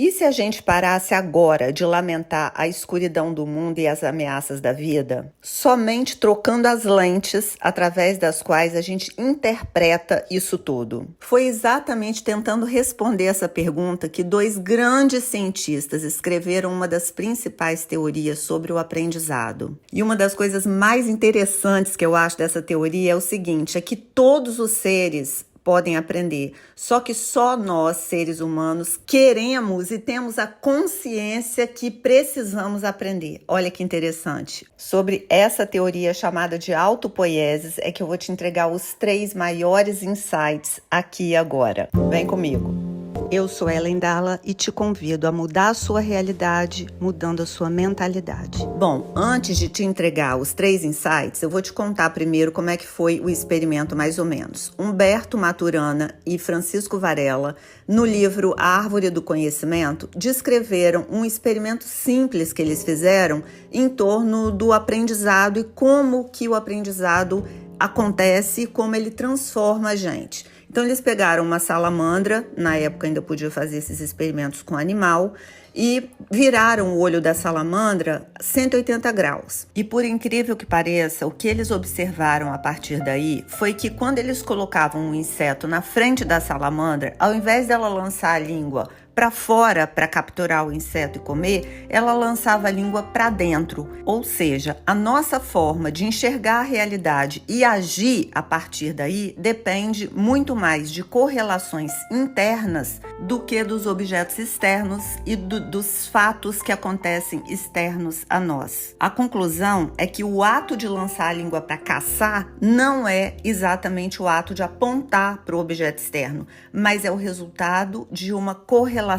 E se a gente parasse agora de lamentar a escuridão do mundo e as ameaças da vida, somente trocando as lentes através das quais a gente interpreta isso tudo? Foi exatamente tentando responder essa pergunta que dois grandes cientistas escreveram uma das principais teorias sobre o aprendizado. E uma das coisas mais interessantes que eu acho dessa teoria é o seguinte, é que todos os seres podem aprender, só que só nós, seres humanos, queremos e temos a consciência que precisamos aprender. Olha que interessante. Sobre essa teoria chamada de autopoiesis é que eu vou te entregar os 3 maiores insights aqui e agora. Vem comigo. Eu sou Ellen Dalla e te convido a mudar a sua realidade, mudando a sua mentalidade. Bom, antes de te entregar os 3 insights, eu vou te contar primeiro como é que foi o experimento mais ou menos. Humberto Maturana e Francisco Varela, no livro A Árvore do Conhecimento, descreveram um experimento simples que eles fizeram em torno do aprendizado e como que o aprendizado acontece e como ele transforma a gente. Então, eles pegaram uma salamandra, na época ainda podia fazer esses experimentos com animal, e viraram o olho da salamandra 180 graus. E por incrível que pareça, o que eles observaram a partir daí foi que quando eles colocavam um inseto na frente da salamandra, ao invés dela lançar a língua para fora para capturar o inseto e comer, ela lançava a língua para dentro. Ou seja, a nossa forma de enxergar a realidade e agir a partir daí depende muito mais de correlações internas do que dos objetos externos e dos fatos que acontecem externos a nós. A conclusão é que o ato de lançar a língua para caçar não é exatamente o ato de apontar para o objeto externo, mas é o resultado de uma correlação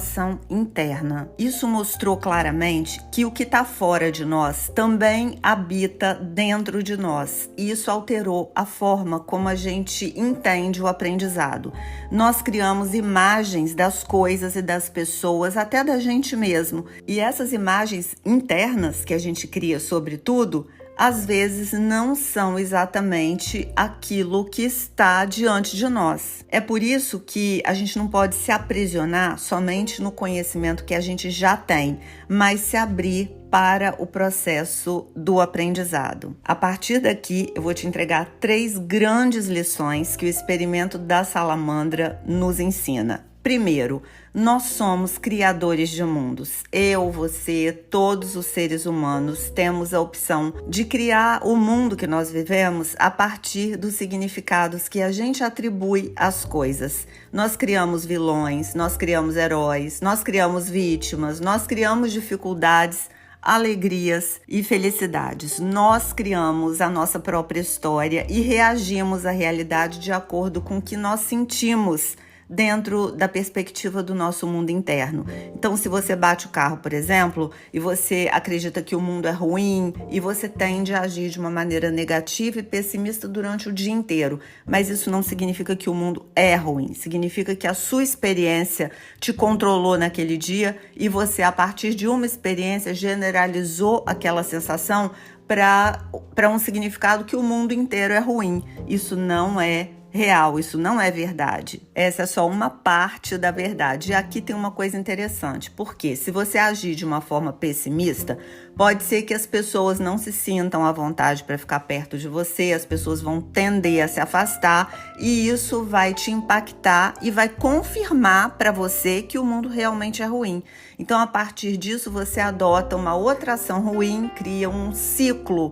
interna. Isso mostrou claramente que o que está fora de nós também habita dentro de nós. E isso alterou a forma como a gente entende o aprendizado. Nós criamos imagens das coisas e das pessoas, até da gente mesmo. E essas imagens internas que a gente cria sobre tudo, às vezes não são exatamente aquilo que está diante de nós. É por isso que a gente não pode se aprisionar somente no conhecimento que a gente já tem, mas se abrir para o processo do aprendizado. A partir daqui, eu vou te entregar 3 grandes lições que o experimento da salamandra nos ensina. Primeiro, nós somos criadores de mundos. Eu, você, todos os seres humanos temos a opção de criar o mundo que nós vivemos a partir dos significados que a gente atribui às coisas. Nós criamos vilões, nós criamos heróis, nós criamos vítimas, nós criamos dificuldades, alegrias e felicidades. Nós criamos a nossa própria história e reagimos à realidade de acordo com o que nós sentimos dentro da perspectiva do nosso mundo interno. Então, se você bate o carro, por exemplo, e você acredita que o mundo é ruim e você tende a agir de uma maneira negativa e pessimista durante o dia inteiro, mas isso não significa que o mundo é ruim, significa que a sua experiência te controlou naquele dia e você, a partir de uma experiência, generalizou aquela sensação para um significado que o mundo inteiro é ruim. Isso não é real, isso não é verdade. Essa é só uma parte da verdade. E aqui tem uma coisa interessante, porque se você agir de uma forma pessimista, pode ser que as pessoas não se sintam à vontade para ficar perto de você, as pessoas vão tender a se afastar e isso vai te impactar e vai confirmar para você que o mundo realmente é ruim. Então, a partir disso, você adota uma outra ação ruim, cria um ciclo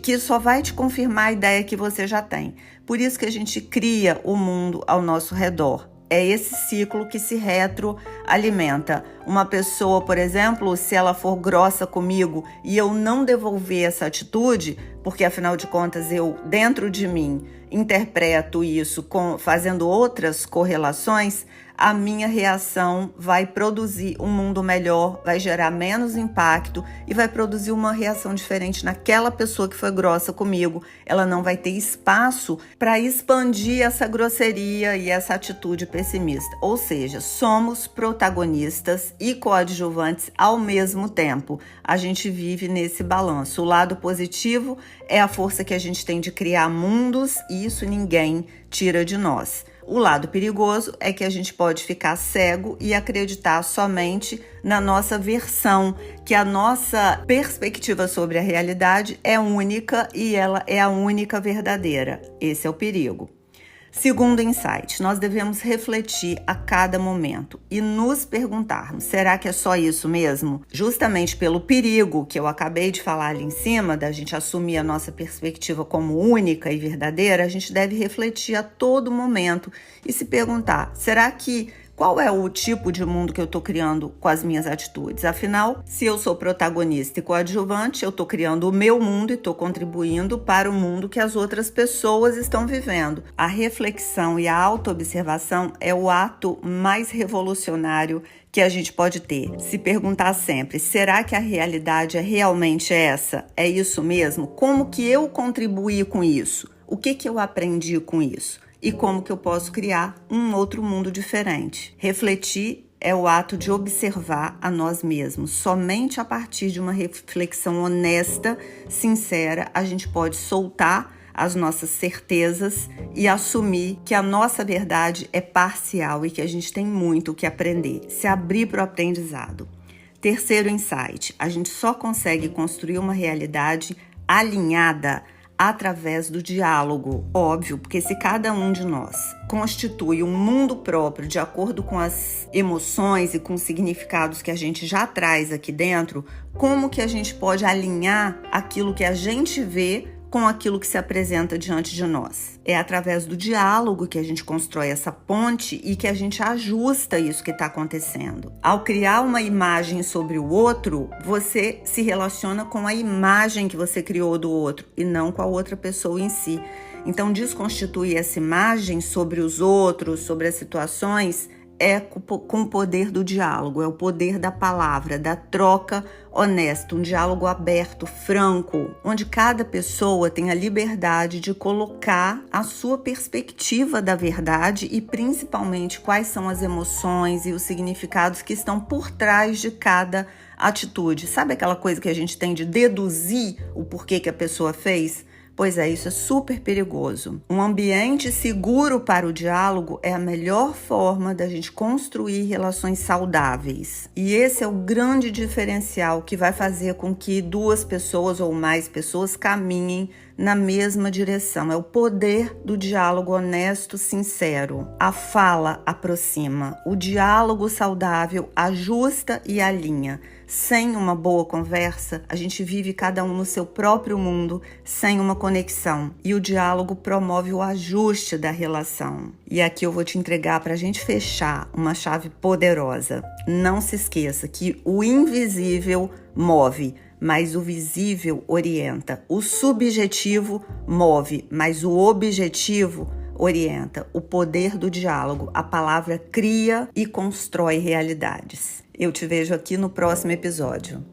que só vai te confirmar a ideia que você já tem. Por isso que a gente cria o mundo ao nosso redor. É esse ciclo que se retroalimenta. Uma pessoa, por exemplo, se ela for grossa comigo e eu não devolver essa atitude, porque afinal de contas eu, dentro de mim, interpreto isso fazendo outras correlações, a minha reação vai produzir um mundo melhor, vai gerar menos impacto e vai produzir uma reação diferente naquela pessoa que foi grossa comigo. Ela não vai ter espaço para expandir essa grosseria e essa atitude pessimista. Ou seja, somos protagonistas e coadjuvantes ao mesmo tempo. A gente vive nesse balanço. O lado positivo é a força que a gente tem de criar mundos e isso ninguém tira de nós. O lado perigoso é que a gente pode ficar cego e acreditar somente na nossa versão, que a nossa perspectiva sobre a realidade é única e ela é a única verdadeira. Esse é o perigo. Segundo insight, nós devemos refletir a cada momento e nos perguntarmos, será que é só isso mesmo? Justamente pelo perigo que eu acabei de falar ali em cima, da gente assumir a nossa perspectiva como única e verdadeira, a gente deve refletir a todo momento e se perguntar, será que qual é o tipo de mundo que eu estou criando com as minhas atitudes? Afinal, se eu sou protagonista e coadjuvante, eu estou criando o meu mundo e estou contribuindo para o mundo que as outras pessoas estão vivendo. A reflexão e a autoobservação é o ato mais revolucionário que a gente pode ter. Se perguntar sempre, será que a realidade é realmente essa? É isso mesmo? Como que eu contribuí com isso? O que eu aprendi com isso? E como que eu posso criar um outro mundo diferente. Refletir é o ato de observar a nós mesmos. Somente a partir de uma reflexão honesta, sincera, a gente pode soltar as nossas certezas e assumir que a nossa verdade é parcial e que a gente tem muito o que aprender. Se abrir para o aprendizado. Terceiro insight, a gente só consegue construir uma realidade alinhada através do diálogo, óbvio, porque se cada um de nós constitui um mundo próprio de acordo com as emoções e com os significados que a gente já traz aqui dentro, como que a gente pode alinhar aquilo que a gente vê com aquilo que se apresenta diante de nós? É através do diálogo que a gente constrói essa ponte e que a gente ajusta isso que está acontecendo. Ao criar uma imagem sobre o outro, você se relaciona com a imagem que você criou do outro e não com a outra pessoa em si. Então, desconstituir essa imagem sobre os outros, sobre as situações, é com o poder do diálogo, é o poder da palavra, da troca honesta, um diálogo aberto, franco, onde cada pessoa tem a liberdade de colocar a sua perspectiva da verdade e principalmente quais são as emoções e os significados que estão por trás de cada atitude. Sabe aquela coisa que a gente tem de deduzir o porquê que a pessoa fez? Pois é, isso é super perigoso. Um ambiente seguro para o diálogo é a melhor forma da gente construir relações saudáveis. E esse é o grande diferencial que vai fazer com que duas pessoas ou mais pessoas caminhem na mesma direção. É o poder do diálogo honesto, sincero. A fala aproxima, o diálogo saudável ajusta e alinha. Sem uma boa conversa, a gente vive cada um no seu próprio mundo, sem uma conexão. E o diálogo promove o ajuste da relação. E aqui eu vou te entregar para a gente fechar uma chave poderosa. Não se esqueça que o invisível move, mas o visível orienta. O subjetivo move, mas o objetivo orienta. O poder do diálogo. A palavra cria e constrói realidades. Eu te vejo aqui no próximo episódio.